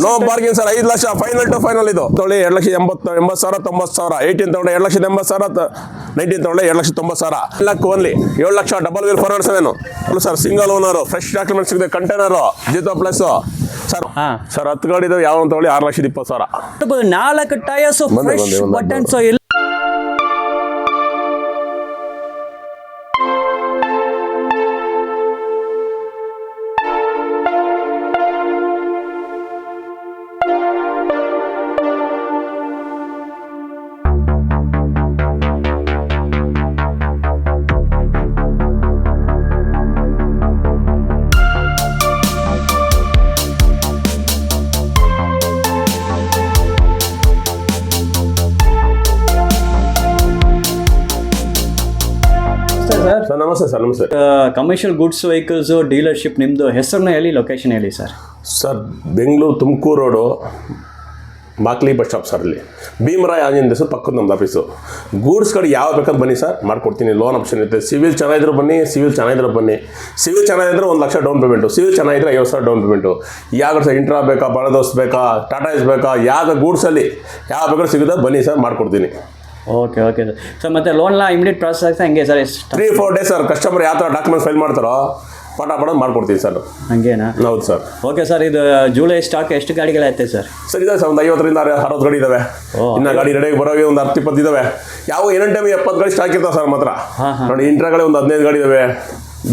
No bargain sir. 5 lakh final to final ಇದು ತೊಗೊಳ್ಳಿ. 2,80,000 90,000. 18 ತೊಗೊಂಡ್ರೆ 2,80,000. 19 ತೊಗೊಂಡ್ರೆ 2,90,000. ಲಕ್ ಓನ್ಲಿ 7 ಲಕ್ಷ double wheel 407 sir. Single owner, fresh documents ಇದೆ, container Jeeto plus sir. Sir 10 ಗಾಡಿ ಇದಾವೆ. ಯಾವ ತೊಗೊಳ್ಳಿ 6,20,000. 4 ಟೈರ್ಸ್ ಫ್ರೆಶ್ ಬಟನ್ಸ್. ಸರ್ ನಮಸ್ತೆ ಸರ್. ನಮಸ್ತೆ. ಕಮರ್ಷಿಯಲ್ ಗುಡ್ಸ್ ವೆಹಿಕಲ್ಸ್ ಡೀಲರ್ಶಿಪ್ ನಿಮ್ಮದು ಹೆಸರನ್ನ ಹೇಳಿ, ಲೊಕೇಶನ್ ಹೇಳಿ sir. Sir Bengaluru Tumakuru road Makali bus stop sir. ಇಲ್ಲಿ ಭೀಮರಾಯ ಆಂಜನೇಯ ದೇವಸ್ಥಾನ ಪಕ್ಕದ ನಮ್ದು ಆಫೀಸು. ಗೂಡ್ಸ್ ಗಾಡಿ ಯಾವ ಬೇಕಾದ್ರೆ ಬನ್ನಿ ಸರ್, ಮಾಡ್ಕೊಡ್ತೀನಿ. ಲೋನ್ ಆಪ್ಷನ್ ಇರುತ್ತೆ. ಸಿವಿಲ್ ಚೆನ್ನಾಗಿದ್ರು ಬನ್ನಿ, ಸಿವಿಲ್ ಚೆನ್ನಾಗಿದ್ರೆ 1 ಲಕ್ಷ ಡೌನ್ ಪೇಮೆಂಟು. ಸಿವಿಲ್ ಚೆನ್ನಾಗಿದ್ರೆ 50,000 ಡೌನ್ ಪೇಮೆಂಟು. ಯಾವ ಸರ್ ಇಂಟ್ರಾ ಬೇಕಾ, ಬಡದೋಸ್ ಬೇಕಾ, ಟಾಟಾ ಎಸ್ ಬೇಕಾ, ಯಾವ ಗೂಡ್ಸಲ್ಲಿ ಯಾವ ಬೇಕಾದ್ರೆ ಸಿಗುತ್ತೆ ಬನ್ನಿ ಸರ್, ಮಾಡ್ಕೊಡ್ತೀನಿ. Okay sir. ಸರ್ ಮತ್ತೆ ಲೋನ್ಲ ಇಮಿಡಿಯೇಟ್ ಪ್ರಾಸೆಸ್ ಆಗುತ್ತೆ ಹಂಗೆ ಸರ್? 3-4 days sir. ಕಸ್ಟಮರ್ ಯಾವ ಥರ ಡಾಕ್ಯುಮೆಂಟ್ಸ್ ಫೈಲ್ ಮಾಡ್ತಾರೋ ಪಟ ಮಾಡ್ಕೊಡ್ತೀನಿ ಸರ್. ಹಂಗೇನಾ? ಹೌದು ಸರ್. Okay sir. ಇದು ಜುಲೈ ಸ್ಟಾಕ್ ಎಷ್ಟು ಗಾಡಿಗಳೈತೆ ಸರ್? ಸರ್ ಇದೆ ಸರ್, ಒಂದು 50ರಿಂದ 60 ಗಾಡಿ ಇದಾವೆ. ಇನ್ನು ಗಾಡಿ ರೆಡಿಯಾಗಿ ಬರೋವೆ ಒಂದು 10-20 ಇದಾವೆ. ಯಾವ ಏನೇನು ಟೈಮ್ 70 ಗಾಡಿ ಸ್ಟಾಕ್ ಇರ್ತಾವೆ ಸರ್ ಮಾತ್ರ. ನೋಡಿ ಇಂಟ್ರಾಗಳೇ ಒಂದು 15 ಗಾಡಿ ಇದಾವೆ,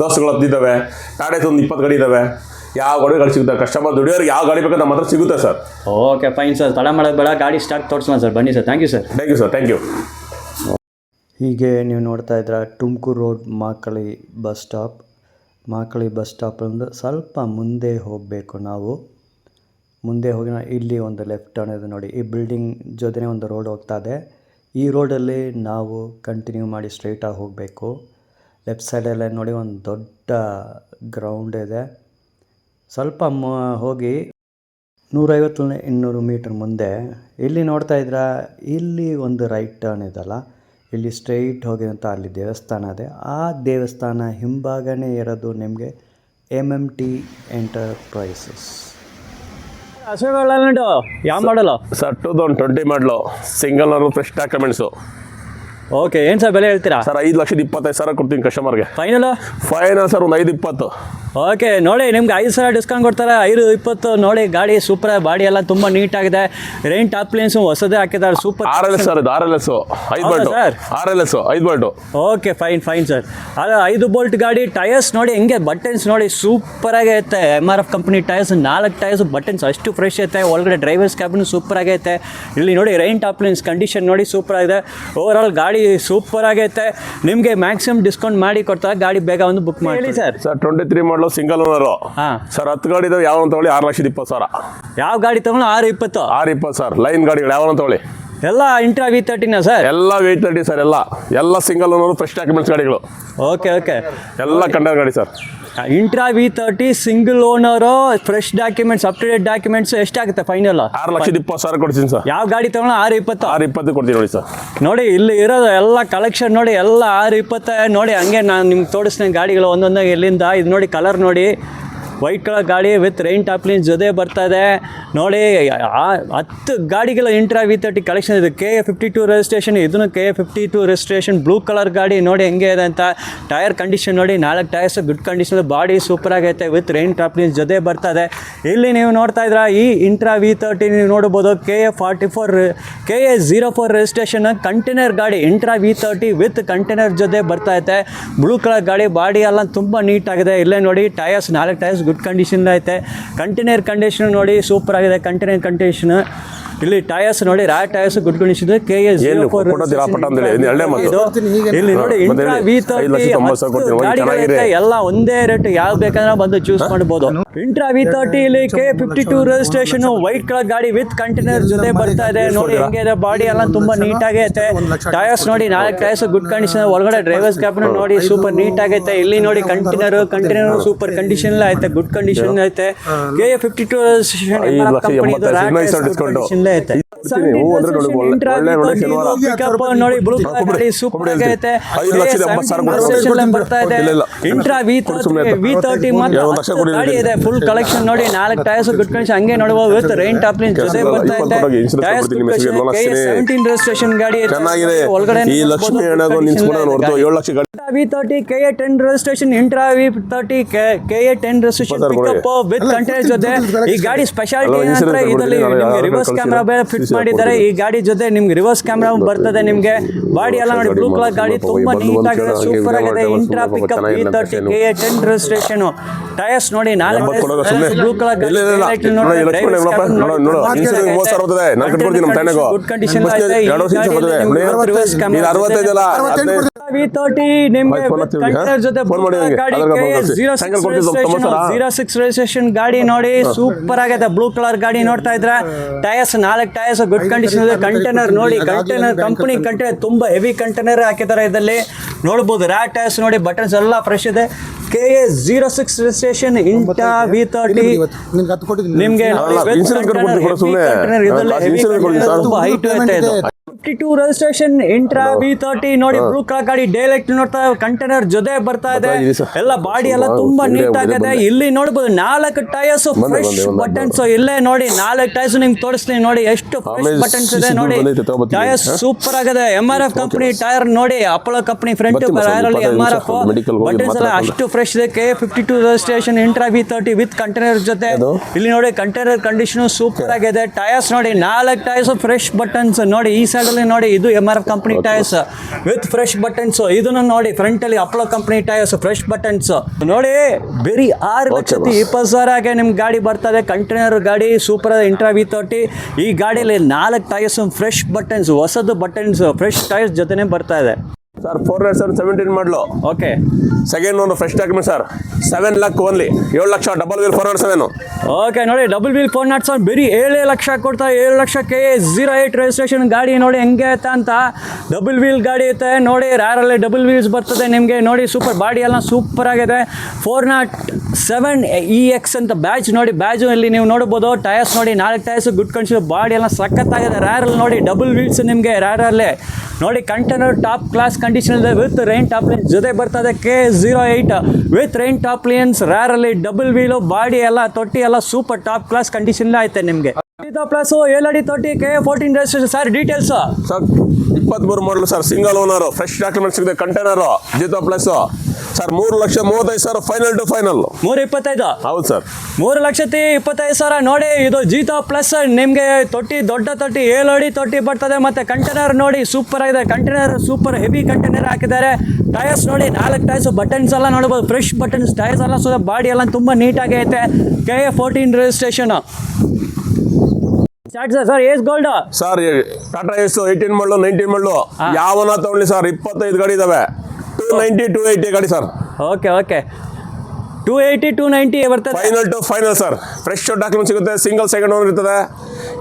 ದೋಸ್ಗಳು 10 ಇದಾವೆ, ಟಾಟಾಸ್ ಒಂದು 20 ಗಾಡಿ ಇದಾವೆ. ಯಾವ ಗಾಡಿ ಸಿಗುತ್ತೆ, ಕಸ್ಟಮರ್ ದುಡಿಯೋರಿಗೆ ಯಾವ ಗಾಡಿ ಬೇಕು ನಮ್ಮ ಹತ್ರ ಸಿಗುತ್ತೆ ಸರ್. Okay fine sir. ತಡ ಮಾಡೋದು ಬೇಡ, ಗಾಡಿ ಸ್ಟಾಕ್ ತೋರಿಸೋಣ ಸರ್. ಬನ್ನಿ sir. Thank you sir. Thank you sir. Thank you. ಹೀಗೆ ನೀವು ನೋಡ್ತಾ ಇದ್ರೆ Tumakuru road Makali bus stop. Makali bus ಸ್ಟಾಪಿಂದ ಸ್ವಲ್ಪ ಮುಂದೆ ಹೋಗಬೇಕು. ನಾವು ಮುಂದೆ ಹೋಗಿ ಇಲ್ಲಿ ಒಂದು ಲೆಫ್ಟ್ ಟರ್ನ್ ಇದೆ ನೋಡಿ. ಈ ಬಿಲ್ಡಿಂಗ್ ಜೊತೆನೇ ಒಂದು ರೋಡ್ ಹೋಗ್ತಾ ಇದೆ. ಈ ರೋಡಲ್ಲಿ ನಾವು ಕಂಟಿನ್ಯೂ ಮಾಡಿ ಸ್ಟ್ರೈಟಾಗಿ ಹೋಗಬೇಕು. ಲೆಫ್ಟ್ ಸೈಡಲ್ಲೇ ನೋಡಿ ಒಂದು ದೊಡ್ಡ ಗ್ರೌಂಡ್ ಇದೆ. ಸ್ವಲ್ಪ ಹೋಗಿ 150-200 ಮೀಟ್ರ್ ಮುಂದೆ ಇಲ್ಲಿ ನೋಡ್ತಾ ಇದ್ರೆ ಇಲ್ಲಿ ಒಂದು ರೈಟ್ ಟರ್ನ್ ಇದಲ್ಲ, ಇಲ್ಲಿ ಸ್ಟ್ರೈಟ್ ಹೋಗಿದಂಥ ಅಲ್ಲಿ ದೇವಸ್ಥಾನ ಇದೆ. ಆ ದೇವಸ್ಥಾನ ಹಿಂಭಾಗನೇ ಇರೋದು ನಿಮಗೆ MMT ಎಂಟರ್ಪ್ರೈಸಸ್. ಯಾವ ಮಾಡಲು ಸರ್? 2020 ಮಾಡಲು, single owner, fresh documents. Okay. ಏನು ಸರ್ ಬೆಲೆ ಹೇಳ್ತೀರಾ ಸರ್? 5,25,000 ಕೊಡ್ತೀನಿ ಕಸ್ಟಮರ್ಗೆ. ಫೈನಲ್ ಸರ್ ಒಂದು 5,20. ಓಕೆ ನೋಡಿ, ನಿಮ್ಗೆ 5,000 ಡಿಸ್ಕೌಂಟ್ ಕೊಡ್ತಾರೆ. 5,20 ನೋಡಿ. ಗಾಡಿ ಸೂಪರ್, ಬಾಡಿ ಎಲ್ಲ ತುಂಬ ನೀಟಾಗಿದೆ. ರೈನ್ ಟಾಪ್ಲೆನ್ಸು ಹೊಸದೇ ಹಾಕಿದ್ದಾರೆ. ಸೂಪರ್. RLS ಸರ್, ಇದು RLS 5 Bolt. Okay fine sir. ಅದು 5 ಬೋಲ್ಟ್ ಗಾಡಿ. ಟೈರ್ಸ್ ನೋಡಿ ಹೆಂಗೆ, ಬಟನ್ಸ್ ನೋಡಿ ಸೂಪರ್ ಆಗೈತೆ. MRF company tyres, 4 tyres, buttons ಅಷ್ಟು ಫ್ರೆಶ್ ಐತೆ. ಒಳಗಡೆ ಡ್ರೈವರ್ಸ್ ಕ್ಯಾಬಿನ್ ಸೂಪರ್ ಆಗೈತೆ. ಇಲ್ಲಿ ನೋಡಿ ರೈನ್ ಟಾಪ್ಲೆನ್ಸ್ ಕಂಡೀಷನ್ ನೋಡಿ ಸೂಪರ್ ಆಗಿದೆ. ಓವರಾಲ್ ಗಾಡಿ ಸೂಪರ್ ಆಗೈತೆ. ನಿಮಗೆ ಮ್ಯಾಕ್ಸಿಮಮ್ ಡಿಸ್ಕೌಂಟ್ ಮಾಡಿ ಕೊಡ್ತಾರೆ. ಗಾಡಿ ಬೇಗ ಒಂದು ಬುಕ್ ಮಾಡಿ ಸರ್. 23 ಮಾಡಲು, ಸಿಂಗಲ್ ಓನರು ಸರ್. 10 ಗಾಡಿ ಇದಾವೆ. ಯಾವ ತಗೊಳ್ಳಿ 6,20,000. ಯಾವ ಗಾಡಿ ತಗೊಂಡು 6,20? 6,20 ಸರ್. ಲೈನ್ ಗಾಡಿಗಳು ಯಾವ ತಗೊಳ್ಳಿ. ಎಲ್ಲ ಇಂಟ್ರಾ V30 ಸರ್? ಎಲ್ಲ V30 ಸರ್. ಎಲ್ಲ ಸಿಂಗಲ್ ಓನರು, ಫ್ರೆಶ್ ಡಾಕ್ಯುಮೆಂಟ್ಸ್ ಗಾಡಿಗಳು. ಓಕೆ ಎಲ್ಲ ಕಂಡರ್ ಗಾಡಿ sir. Intra V30 single owner, fresh documents, up to date documents. ಎಷ್ಟಾಗುತ್ತೆ ಫೈನಲ್? 6,20,000 ಕೊಡ್ತೀನಿ ಸರ್. ಯಾವ ಗಾಡಿ ತಗೊಂಡು 6,20 ಕೊಡ್ತೀನಿ ನೋಡಿ ಸರ್. ನೋಡಿ ಇಲ್ಲಿ ಇರೋದು ಎಲ್ಲ ಕಲೆಕ್ಷನ್ ನೋಡಿ, ಎಲ್ಲ 6,20 ನೋಡಿ. ಹಂಗೆ ನಾನು ನಿಮ್ಗೆ ತೋರಿಸ್ತೀನಿ ಗಾಡಿಗಳು ಒಂದೊಂದಾಗಿ ಎಲ್ಲಿಂದ. ಇದು ನೋಡಿ ಕಲರ್ ನೋಡಿ, ವೈಟ್ ಕಲರ್ ಗಾಡಿ ವಿತ್ ರೈನ್ ಟಾಪ್ಲಿನ್ಸ್ ಜೊತೆ ಬರ್ತಾ ಇದೆ ನೋಡಿ. 10 ಗಾಡಿಗಳ ಇಂಟ್ರಾ V30 ಕಲೆಕ್ಷನ್ ಇದೆ. KA52 registration. ಇದನ್ನು KA52 ರಿಜಿಸ್ಟ್ರೇಷನ್. ಬ್ಲೂ ಕಲರ್ ಗಾಡಿ ನೋಡಿ ಹೆಂಗೆ ಇದೆ ಅಂತ. ಟೈರ್ ಕಂಡೀಷನ್ ನೋಡಿ, 4 tyres good condition. Body super ಆಗೈತೆ ವಿತ್ ರೈನ್ ಟಾಪ್ಲಿನ್ಸ್ ಜೊತೆ ಬರ್ತಾ ಇದೆ. ಇಲ್ಲಿ ನೀವು ನೋಡ್ತಾ ಇದ್ರ ಈ ಇಂಟ್ರಾ V30 ನೀವು ನೋಡ್ಬೋದು. KA04 ರಿಜಿಸ್ಟ್ರೇಷನ್ ಕಂಟೈನರ್ ಗಾಡಿ. ಇಂಟ್ರಾ V30 ವಿತ್ ಕಂಟೈನರ್ ಜೊತೆ ಬರ್ತಾ ಇದೆ. ಬ್ಲೂ ಕಲರ್ ಗಾಡಿ. ಬಾಡಿ ಎಲ್ಲ ತುಂಬ ನೀಟಾಗಿದೆ. ಇಲ್ಲೇ ನೋಡಿ ಟೈರ್ಸ್, 4 ಟೈರ್ಸ್ ಗುಡ್ ಕಂಡೀಷನ್ ಐತೆ. ಕಂಟೈನರ್ ಕಂಡೀಷನ್ ನೋಡಿ ಸೂಪರ್ ಆಗಿದೆ. Container condition. ಇಲ್ಲಿ ಟೈರ್ಸ್ ನೋಡಿ, ರಾ ಟೈರ್ಸ್ ಗುಡ್ ಕಂಡೀಷನ್. KA04 ಇಲ್ಲಿ ನೋಡಿ ಇಂಟ್ರಾ V30 ಎಲ್ಲ ಒಂದೇ ರೇಟ್. ಯಾವ ಬೇಕಂದ್ರೆ ಬಂದು ಚೂಸ್ ಮಾಡಬಹುದು. ಇಂಟ್ರಾ V30 ಇಲ್ಲಿ KA52 ರಿಜಿಸ್ಟ್ರೇಷನ್. ವೈಟ್ ಕಲರ್ ಗಾಡಿ ವಿತ್ ಕಂಟೈನರ್ ಜೊತೆ ಬರ್ತಾ ಇದೆ ನೋಡಿ. ಹೆಂಗಿದೆ ಬಾಡಿ ಎಲ್ಲ ತುಂಬಾ ನೀಟ್ ಆಗೈತೆ. ಟೈರ್ಸ್ ನೋಡಿ, 4 ಟೈರ್ಸ್ ಗುಡ್ ಕಂಡೀಷನ್. ಒಳಗಡೆ ಡ್ರೈವರ್ಸ್ ಕ್ಯಾಬಿನ್ ನೋಡಿ ಸೂಪರ್ ನೀಟ್ ಆಗೈತೆ. ಇಲ್ಲಿ ನೋಡಿ ಕಂಟೈನರ್ ಸೂಪರ್ ಕಂಡೀಷನ್ ಐತೆ, ಗುಡ್ ಕಂಡೀಷನ್ ಐತೆ. KA52 registration. ಹೂ ಅಂದ್ರೆ ನೋಡಿ ಒಳ್ಳೆ ನೋಡಿ ಶನಿವಾರ ಪಿಕಪ್ ನೋಡಿ ಬ್ಲೂ ಕಲರ್ ಗಾಡಿ ಸೂಪರ್ ಆಗೈತೆ 5,80,000 ಬರ್ತಾ ಇದೆ ಇಂಟ್ರಾ V30 ಮತ್ತೆ ಗಾಡಿ ಇದೆ ಫುಲ್ ಕಲೆಕ್ಷನ್ ನೋಡಿ 4 ಟೈರ್ಸ್ ಗುಡ್ ಕಂಡೀಷನ್ ಹಂಗೆ ನೋಡಬಹುದು ವಿತ್ ರೈನ್ ಟಾಪ್ ಲಿನ್ ಜೊತೆ ಬರ್ತಾ ಇದೆ ಟೈರ್ಸ್ 17 ರಿಜಿಸ್ಟ್ರೇಷನ್ ಗಾಡಿ ಚೆನ್ನಾಗಿದೆ ಈ ಲಕ್ಷ್ಮಿ ಅಣ್ಣಗೂ ನಿಂತ್ಕೊಂಡು ನೋಡ್ತು 7 ಲಕ್ಷ ಗಾಡಿ V30 KA10 registration intra V30 KA10 registration pickup with container ಜೊತೆ ಈ ಗಾಡಿ ಸ್ಪೆಷಾಲಿಟಿ ಏನಂದ್ರೆ ಇದರಲ್ಲಿ ನಿಮಗೆ ರಿವರ್ಸ್ ಕ್ಯಾಮೆರಾ ಬೇರೆ ಫಿಟ್ ಮಾಡಿದ್ದಾರೆ ಈ ಗಾಡಿ ಜೊತೆ ನಿಮ್ಗೆ ರಿವರ್ಸ್ ಕ್ಯಾಮೆರಾ ಬರ್ತದೆ ನಿಮ್ಗೆ ಬಾಡಿ ಎಲ್ಲ ನೋಡಿ ಬ್ಲೂ ಕಲರ್ ಗಾಡಿ ತುಂಬಾ ನೀಟ್ ಆಗಿದೆ ಸೂಪರ್ ಆಗಿದೆ intra pickup V30 KA10 registration tyres ನೋಡಿ 4 blue colour good condition V30 ನಿಮ್ಗೆ ಕಂಟೈನರ್ ಜೊತೆ ಗಾಡಿ 06 ರಿಜಿಸ್ಟ್ರೇಷನ್ ಗಾಡಿ ನೋಡಿ ಸೂಪರ್ ಆಗಿದೆ ಬ್ಲೂ ಕಲರ್ ಗಾಡಿ ನೋಡ್ತಾ ಇದ್ರೆ ಟೈರ್ಸ್ 4 ಟೈರ್ಸ್ ಗುಡ್ ಕಂಡೀಷನ್ ಇದೆ ಕಂಟೈನರ್ ನೋಡಿ ಕಂಟೈನರ್ ಕಂಪನಿ ಕಂಟೈನರ್ ತುಂಬಾ ಹೆವಿ ಕಂಟೈನರ್ ಹಾಕಿದ್ದಾರೆ ಇದರಲ್ಲಿ ನೋಡಬಹುದು ರ್ಯಾಟ್ ಟೈರ್ಸ್ ನೋಡಿ ಬಟನ್ಸ್ ಎಲ್ಲ ಫ್ರೆಶ್ ಇದೆ KA06 ರಿಜಿಸ್ಟ್ರೇಷನ್ ಇಂಟಾ V30 ನಿಮ್ಗೆ ತುಂಬಾ ಹೈಟ್ ಐತೆ ಇದು 52 ರಿಜಿಸ್ಟ್ರೇಷನ್ ಇಂಟ್ರಾ V30 ನೋಡಿ ಬ್ಲೂ ಕಲರ್ ಗಾಡಿ ಡೈರೆಕ್ಟ್ ನೋಡ್ತಾ ಕಂಟೈನರ್ ಜೊತೆ ಬರ್ತಾ ಇದೆ ಎಲ್ಲ ಬಾಡಿ ಎಲ್ಲ ತುಂಬಾ ನೀಟ್ ಆಗಿದೆ ಇಲ್ಲಿ ನೋಡಬಹುದು 4 ಟೈರ್ಸ್ ಫ್ರೆಶ್ ಬಟನ್ಸ್ ಇಲ್ಲೇ ನೋಡಿ 4 ಟೈರ್ಸ್ ನಿಮ್ಗೆ ತೋರಿಸ್ತೀನಿ ನೋಡಿ ಎಷ್ಟು ಫ್ರೆಶ್ ಬಟನ್ಸ್ ಇದೆ ನೋಡಿ ಟೈರ್ಸ್ ಸೂಪರ್ ಆಗಿದೆ MRF ಕಂಪನಿ ಟೈರ್ ನೋಡಿ ಅಪೋಲೋ ಕಂಪನಿ ಫ್ರಂಟ್ ಟೈರಲ್ಲಿ MRF ಬಟನ್ಸ್ ಎಲ್ಲ ಅಷ್ಟು ಫ್ರೆಶ್ ಇದೆ KA52 registration intra V30 with container ಜೊತೆ ಇಲ್ಲಿ ನೋಡಿ ಕಂಟೈನರ್ ಕಂಡೀಷನ್ ಸೂಪರ್ ಆಗಿದೆ ಟೈರ್ಸ್ ನೋಡಿ 4 ಟೈರ್ಸ್ ಫ್ರೆಶ್ ಬಟನ್ಸ್ ನೋಡಿ ಈ ಸೈಡ್ ಅಲ್ಲಿ ನೋಡಿ ಇದು MRF company tyres with fresh buttons ಇದನ್ನ ನೋಡಿ ಫ್ರಂಟ್ ಅಲ್ಲಿ Apollo company tyres fresh buttons ನೋಡಿ ಬೇರೆ 6,20,000 ನಿಮ್ ಗಾಡಿ ಬರ್ತದೆ ಕಂಟೈನರ್ ಗಾಡಿ ಸೂಪರ್ ಇಂಟ್ರಾ V30 ಈ ಗಾಡಿಯಲ್ಲಿ 4 ಟೈರ್ಸ್ ಫ್ರೆಶ್ ಬಟನ್ಸ್ ಹೊಸದು ಬಟನ್ಸ್ ಫ್ರೆಶ್ ಟೈರ್ಸ್ ಜೊತೆನೆ ಬರ್ತಾ ಇದೆ ಸರ್ 417 ಮಾಡಲು ಓಕೆ ಸೆಕೆಂಡ್ ಒಂದು fresh document sir 7 luck only 7 ಲಕ್ಷ ಡಬಲ್ ವೀಲ್ 407 ಓಕೆ ನೋಡಿ ಡಬಲ್ ವೀಲ್ 407 ಬರೀ 7 ಲಕ್ಷ ಕೊಡ್ತಾರೆ 7 ಲಕ್ಷ KA08 ರಿಜಿಸ್ಟ್ರೇಷನ್ ಗಾಡಿ ನೋಡಿ ಹೆಂಗೆ ಐತೆ ಅಂತ ಡಬಲ್ ವೀಲ್ ಗಾಡಿ ಐತೆ ನೋಡಿ ರ್ಯಾರಲ್ಲಿ ಡಬಲ್ ವೀಲ್ಸ್ ಬರ್ತದೆ ನಿಮಗೆ ನೋಡಿ ಸೂಪರ್ ಬಾಡಿ ಎಲ್ಲ ಸೂಪರ್ ಆಗಿದೆ 407 EX ಅಂತ ಬ್ಯಾಚ್ ನೋಡಿ ಬ್ಯಾಜು ಇಲ್ಲಿ ನೀವು ನೋಡ್ಬೋದು ಟೈರ್ಸ್ ನೋಡಿ 4 ಟೈರ್ಸ್ ಗುಡ್ ಕಂಡೀಷನ್ ಬಾಡಿ ಎಲ್ಲ ಸಖತ್ತಾಗಿದೆ ರ್ಯಾರಲ್ಲಿ ನೋಡಿ ಡಬಲ್ ವೀಲ್ಸ್ ನಿಮಗೆ ರ್ಯಾರಲ್ಲಿ ನೋಡಿ ಕಂಟೈನರ್ ಟಾಪ್ ಕ್ಲಾಸ್ ಕಂಡೀಷನ್ ಇದೆ ವಿತ್ ರೈನ್ ಟಾಪ್ ಲೈನ್ಸ್ ಜೊತೆ ಬರ್ತದೆ KA08 with rain top lines ರ್ಯಾರಲ್ಲಿ ಡಬಲ್ ವೀಲು ಬಾಡಿ ಎಲ್ಲ ತೊಟ್ಟಿ ಎಲ್ಲ ಸೂಪರ್ ಟಾಪ್ ಕ್ಲಾಸ್ ಕಂಡೀಷನ್ ಐತೆ ನಿಮಗೆ ಪ್ಲಸ್ 7 ಅಡಿ 30 KA14 registration sir details sir 23 ಮಾಡಲು sir single owner fresh documents ಇದೆ container Jeeto plus sir 3,35,000 final to final 325 ಹೌದು ಸರ್ 3,25,000 ನೋಡಿ ಇದು ಜೀತೋ ಪ್ಲಸ್ ನಿಮಗೆ ತೊಟ್ಟಿ ದೊಡ್ಡ ತೊಟ್ಟಿ 7 ಅಡಿ ತೊಟ್ಟಿ ಬರ್ತದೆ ಮತ್ತೆ ಕಂಟೈನರ್ ನೋಡಿ ಸೂಪರ್ ಆಗಿದೆ ಕಂಟೈನರ್ ಸೂಪರ್ ಹೆವಿ ಕಂಟೈನರ್ ಹಾಕಿದ್ದಾರೆ ಟೈರ್ಸ್ ನೋಡಿ 4 ಟೈರ್ಸ್ ಬಟನ್ಸ್ ಎಲ್ಲ ನೋಡಬಹುದು ಫ್ರೆಶ್ ಬಟನ್ಸ್ ಟೈರ್ಸ್ ಎಲ್ಲ ಸೊ ಬಾಡಿ ಎಲ್ಲ ತುಂಬಾ ನೀಟಾಗಿ ಐತೆ KA14 ರಿಜಿಸ್ಟ್ರೇಷನ್ ಸರ್ ಏಸ್ ಗೋಲ್ಡ್ ಸರ್ ಟಾಟಾ ಎಸ್ 18 ಮಾಡಲು 19 ಮಾಡಲು ಯಾವನ ತಗೊಳ್ಳಿ ಸರ್ 25 ಗಾಡಿ ಇದಾವೆ 290 280 ಗಾಡಿ ಸರ್ ಓಕೆ 280 290 ಬರ್ತದೆ final to final sir fresh document ಸಿಗುತ್ತೆ ಸಿಂಗಲ್ ಸೆಕೆಂಡ್ ಓನರ್ ಇರ್ತದೆ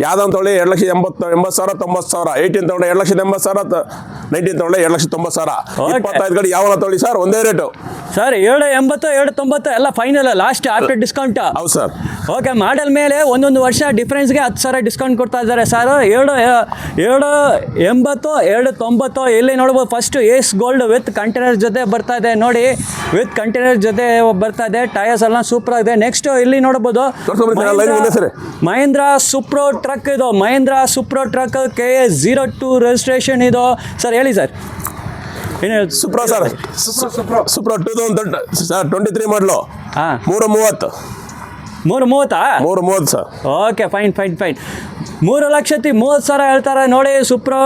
ಯಾವ್ದೊಂದು ತೊಗೊಳ್ಳಿ 2,80,000 90,000 18 ತೊಗೊಂಡ್ರೆ 2,80,000 19 ತೊಗೊಂಡ್ರೆ 2,90,000 25 ಗಾಡಿ ಯಾವನ ತೊಗೊಳ್ಳಿ ಸರ್ ಒಂದೇ ರೇಟು ಸರ್ 780 790 ಎಲ್ಲ ಫೈನಲ್ ಲಾಸ್ಟ್ ಆಫ್ಟರ್ ಡಿಸ್ಕೌಂಟ್ ಹೌದು ಸರ್ ಓಕೆ ಮಾಡೆಲ್ ಮೇಲೆ ಒಂದೊಂದು ವರ್ಷ ಡಿಫ್ರೆನ್ಸ್ಗೆ 10,000 ಡಿಸ್ಕೌಂಟ್ ಕೊಡ್ತಾ ಇದ್ದಾರೆ ಸರ್ 780 290 ಇಲ್ಲಿ ನೋಡ್ಬೋದು first Ace gold with container ಜೊತೆ ಬರ್ತಾ ಇದೆ ನೋಡಿ ವಿತ್ ಕಂಟೈನರ್ ಜೊತೆ ಬರ್ತಾ ಇದೆ ಟೈರ್ಸ್ ಎಲ್ಲ ಸೂಪರ್ ಆಗಿದೆ ನೆಕ್ಸ್ಟ್ ಇಲ್ಲಿ ನೋಡ್ಬೋದು ಮಹೇಂದ್ರ ಸುಪ್ರೋ ಟ್ರಕ್ ಇದು Mahindra Supro truck KA02 registration ಇದು ಸರ್ ಹೇಳಿ ಸರ್ ಸುಪ್ರೋ ಸರ್ ಸುಪ್ರೋ 2023 ಮಾಡಲು ಹಾಂ 330 330 ಸರ್ ಓಕೆ ಫೈನ್ 3,30,000 ಹೇಳ್ತಾರೆ ನೋಡಿ ಸೂಪ್ರೋ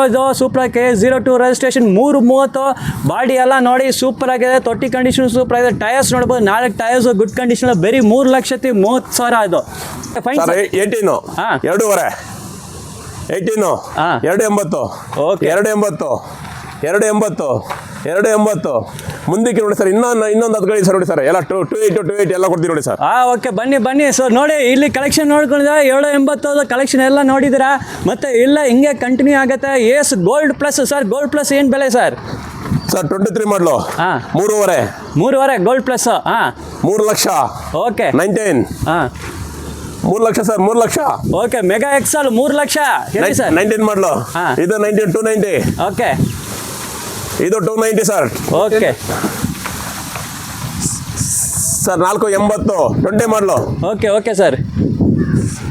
KA02 ರಿಜಿಸ್ಟ್ರೇಷನ್ 330 ಬಾಡಿ ಎಲ್ಲ ನೋಡಿ ಸೂಪರ್ ಆಗಿದೆ ತೊಟ್ಟಿ ಕಂಡೀಷನ್ ಸೂಪರ್ ಆಗಿದೆ ಟೈರ್ಸ್ ನೋಡ್ಬೋದು 4 ಟೈರ್ಸ್ ಗುಡ್ ಕಂಡೀಷನ್ ಬರೀ 3,30,000 ಇದು ಫೈನ್ 18 ಹಾಂ 2.5 18 280 ಓಕೆ 280 ಮುಂದಕ್ಕೆ ನೋಡಿ ಸರ್ ಇನ್ನೊಂದು 10 ಗಾಡಿ ಸರ್ ನೋಡಿ ಸರ್ ಎಲ್ಲ 280 ಎಲ್ಲ ಕೊಡ್ತೀವಿ ನೋಡಿ ಸರ್ ಓಕೆ ಬನ್ನಿ ಸರ್ ನೋಡಿ ಇಲ್ಲಿ ಕಲೆಕ್ಷನ್ ನೋಡ್ಕೊಂಡಿದ್ರೆ 780 ಕಲೆಕ್ಷನ್ ಎಲ್ಲ ನೋಡಿದ್ದೀರಾ ಮತ್ತೆ ಇಲ್ಲ ಹಿಂಗೆ ಕಂಟಿನ್ಯೂ ಆಗುತ್ತೆ Ace gold plus sir gold plus ಏನು ಬೆಲೆ ಸರ್ 23 ಮಾಡಲು ಹಾಂ 3.5 ಗೋಲ್ಡ್ ಪ್ಲಸ್ ಹಾಂ 3 ಲಕ್ಷ ಓಕೆ 19 ಹಾಂ 3 lakh sir, 3 lakh. Okay, mega XL 3 lakh ಹೇಳಿ ಸರ್. 19 ಮಾಡಲು. ಹಾ. ಇದು 19 290. ಓಕೆ ಇದು 290 ಸರ್. ಓಕೆ ಸರ್ 480 20 ಮಾಡಲು. Okay okay sir.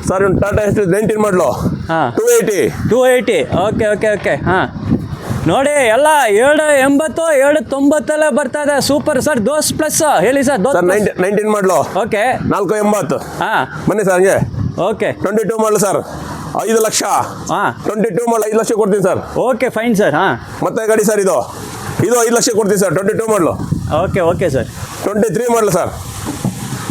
ಸರ್ ಇವ್ನು ಟಾಟಾ ಎಷ್ಟು 19 ಮಾಡಲು. ಹಾಂ 280. 280. ಓಕೆ ಓಕೆ ಓಕೆ ಹಾಂ ನೋಡಿ ಎಲ್ಲ 780 790 ಬರ್ತಾ ಇದೆ. Super sir. ದೋಸ್ ಪ್ಲಸ್ ಹೇಳಿ ಸರ್. ಸರ್ 19 ಮಾಡಲು. ಓಕೆ 480. ಹಾಂ ಬನ್ನಿ ಸರ್ ಹಂಗೆ. ಓಕೆ 22 ಮಾಡಲು ಸರ್, 5 ಲಕ್ಷ. ಹಾಂ 22 ಮಾಡಲು 5 ಲಕ್ಷ ಕೊಡ್ತೀನಿ ಸರ್. Okay fine sir. ಹಾಂ ಮತ್ತೆ ಗಾಡಿ ಸರ್ ಇದು 5 ಲಕ್ಷ ಕೊಡ್ತೀನಿ ಸರ್. 22 ಮಾಡಲು. Okay okay sir. 23 ಮಾಡಲು ಸರ್,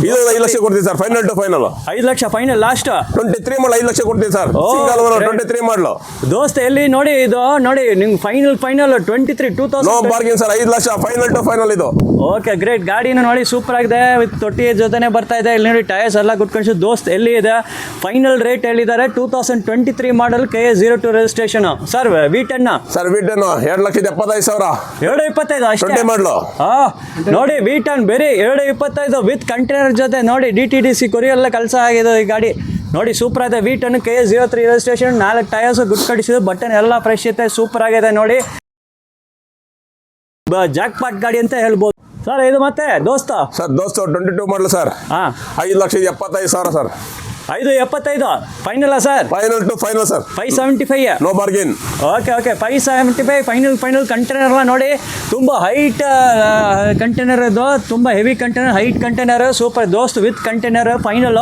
ಇದು 5 ಲಕ್ಷ ಕೊಡ್ತೀನಿ sir. Final to final 5 lakh final last. 23 ಮಾಡಲು 5 ಲಕ್ಷ ಕೊಡ್ತೀನಿ ಸರ್. ಓ, ಸಿಂಗಲ್ great. 23 ಮಾಡಲು. ದೋಸ್ತ ಎಲ್ಲಿ ನೋಡಿ ಇದು ನೋಡಿ ನಿಮ್ಗೆ final 23 no 2000. Bargain sir. 5 lakh final to final ಇದು. Okay great. ಗಾಡಿನ ನೋಡಿ ಸೂಪರ್ ಆಗಿದೆ, ವಿತ್ ತೊಟ್ಟಿ ಜೊತೆನೆ ಬರ್ತಾ ಇದೆ. ಇಲ್ಲಿ ನೋಡಿ ಟೈರ್ಸ್ ಎಲ್ಲ ಗುಡ್ ಕಂಡೀಷನ್. ದೋಸ್ತ್ ಎಲ್ಲಿ ಇದೆ ಫೈನಲ್ ರೇಟ್ ಹೇಳಿದ್ದಾರೆ 2023 ಮಾಡಲ್ KA02 registration sir. V10 sir V10 2,75,000. 225 ಅಷ್ಟೇ 20 ಮಾಡಲು. ನೋಡಿ V10 ಬೇರೆ 225 ವಿತ್ ಕಂಟೈನರ್ ಜೊತೆ ನೋಡಿ DTDC ಕೊರಿಯಲ್ಲ ಕೆಲಸ ಆಗಿದೆ ಈ ಗಾಡಿ. ನೋಡಿ ಸೂಪರ್ ಆಗಿದೆ. V10 KA03 registration. 4 tyres good condition, button ಎಲ್ಲ ಫ್ರೆಶ್ ಇದೆ, ಸೂಪರ್ ಆಗಿದೆ ನೋಡಿ. ಜಾಕ್ ಪಾಟ್ ಗಾಡಿ ಅಂತ ಹೇಳ್ಬೋದು ಸರ್ ಇದು. ಮತ್ತೆ ದೋಸ್ತ ಸರ್ ದೋಸ್ತ 22 ಮಾಡಲು ಸರ್. ಹಾಂ 5,75,000 sir. 575 final sir. Final to final sir. 575. No bargain. Okay okay 575 final ಕಂಟೈನರ್ಲ ನೋಡಿ ತುಂಬ ಹೈಟ್ ಕಂಟೈನರ್ ಇದು, ತುಂಬ heavy container, height container. Super Dost with container final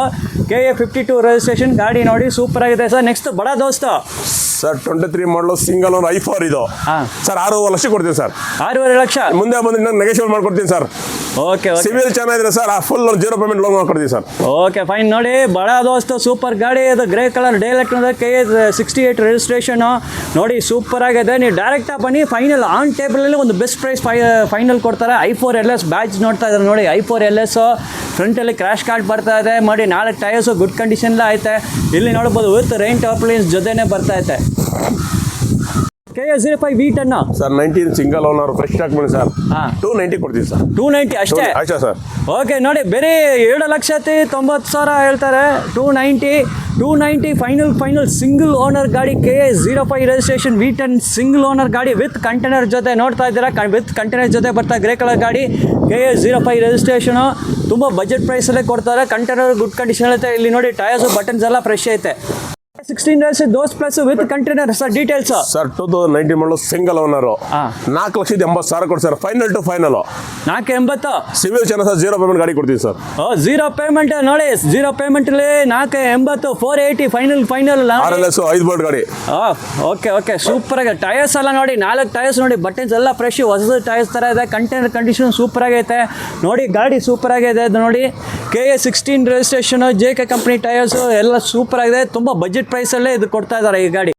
KA52 registration. ಗಾಡಿ ನೋಡಿ ಸೂಪರ್ ಆಗಿದೆ ಸರ್. ನೆಕ್ಸ್ಟ್ ಬಡ ದೋಸ್ತ ಸರ್ 23 ಮಾಡಲು ಸಿಂಗಲ್ ಓನ್ i4 ಇದು. ಹಾಂ ಸರ್ 6 ಲಕ್ಷ ಕೊಡ್ತೀನಿ ಸರ್. 6.5 ಲಕ್ಷ. ಮುಂದೆ ಬಂದು ನಾನು ನೆಗೋಷಿಯೇಟ್ ಮಾಡ್ಕೊಡ್ತೀನಿ ಸರ್. ಓಕೆ ಓಕೆ ಸಿವಿಲ್ ಚೆನ್ನಾಗಿದೆ ಸರ್. ಫುಲ್ 0 ಪೇಮೆಂಟ್ ಲೋನ್ ಮಾಡ್ಕೊಡ್ತೀನಿ ಸರ್. ಓಕೆ ಫೈನ್ ನೋಡಿ ಬಡ ದೋಸ್ತ ಸೂಪರ್ ಗಾಡಿ ಇದು. ಗ್ರೇ ಕಲರ್ ಡೈಲೆಕ್ಟ್ KA68 ರಿಜಿಸ್ಟ್ರೇಷನ್ ನೋಡಿ ಸೂಪರ್ ಆಗಿದೆ. ನೀವು ಡೈರೆಕ್ಟಾಗಿ ಬನ್ನಿ. ಫೈನಲ್ ಆನ್ ಟೇಬಲಲ್ಲಿ ಒಂದು ಬೆಸ್ಟ್ ಪ್ರೈಸ್ ಫೈನಲ್ ಕೊಡ್ತಾರೆ. i4 LS ಬ್ಯಾಚ್ ನೋಡ್ತಾ ಇದ್ದಾರೆ ನೋಡಿ. i4 LS ಫ್ರಂಟಲ್ಲಿ ಕ್ರ್ಯಾಶ್ ಕಾರ್ಡ್ ಬರ್ತಾ ಇದೆ ಮಾಡಿ. 4 ಟೈರ್ಸು ಗುಡ್ ಕಂಡೀಷನ್ಲ ಐತೆ. ಇಲ್ಲಿ ನೋಡ್ಬೋದು ವಿತ್ ರೈನ್ ಟಾಪ್ಲಿನ್ಸ್ ಜೊತೆನೇ ಬರ್ತಾ ಐತೆ. KA05 V10 sir 19 single owner fresh stock ಬನ್ನಿ ಸರ್. ಹಾಂ 290 ಕೊಡ್ತೀನಿ ಸರ್. 290 ಅಷ್ಟೇ. ಆಯ್ತಾ ಸರ್. ಓಕೆ ನೋಡಿ ಬೇರೆ 7,90,000 ಹೇಳ್ತಾರೆ. 290 ಫೈನಲ್ ಸಿಂಗಲ್ ಓನರ್ ಗಾಡಿ. KA05 registration V10 single owner ಗಾಡಿ ವಿತ್ ಕಂಟೈನರ್ ಜೊತೆ ನೋಡ್ತಾ ಇದ್ದೀರಾ. ವಿತ್ ಕಂಟೈನರ್ ಜೊತೆ ಬರ್ತಾ ಗ್ರೇ ಕಲರ್ ಗಾಡಿ. KA05 ರಿಜಿಸ್ಟ್ರೇಷನು ತುಂಬ ಬಜೆಟ್ ಪ್ರೈಸಲ್ಲೇ ಕೊಡ್ತಾರೆ. ಕಂಟೈನರ್ ಗುಡ್ ಕಂಡೀಷನ್ ಐತೆ. ಇಲ್ಲಿ ನೋಡಿ ಟೈರ್ಸು ಬಟನ್ಸ್ ಎಲ್ಲ ಫ್ರೆಶ್ ಐತೆ. 16 days Dost plus with container sir. Details sir 2019 ಮಾಡಲು ಸಿಂಗಲ್ ಓನರು. 4,80,000 ಕೊಡಿ sir. Final to final 480. CIBIL ಚೆನ್ನಾಗಿ ಸರ್. 0 ಪೇಮೆಂಟ್ ಗಾಡಿ ಕೊಡ್ತೀನಿ ಸರ್. 0 ಪೇಮೆಂಟ್ ನೋಡಿ. 0 ಪೇಮೆಂಟಲ್ಲಿ 480 480 ಫೈನಲ್ RLS 5 ಬೋಲ್ಟ್ ಗಾಡಿ. ಓಕೆ ಓಕೆ ಸೂಪರ್ ಆಗಿದೆ. ಟೈರ್ಸ್ ಎಲ್ಲ ನೋಡಿ 4 ಟೈರ್ಸ್ ನೋಡಿ. ಬಟನ್ಸ್ ಎಲ್ಲ ಫ್ರೆಶ್ ಹೊಸದು ಟೈರ್ಸ್ ಥರ ಇದೆ. ಕಂಟೈನರ್ ಕಂಡೀಷನ್ ಸೂಪರ್ ಆಗೈತೆ ನೋಡಿ. ಗಾಡಿ ಸೂಪರ್ ಆಗಿದೆ ಇದು ನೋಡಿ. KA16 registration JK company tyres ಎಲ್ಲ ಸೂಪರ್ ಆಗಿದೆ. ತುಂಬ ಬಜೆಟ್ ಪ್ರೈಸಲ್ಲೇ ಇದು ಕೊಡ್ತಾ ಇದ್ದಾರೆ ಈ ಗಾಡಿ.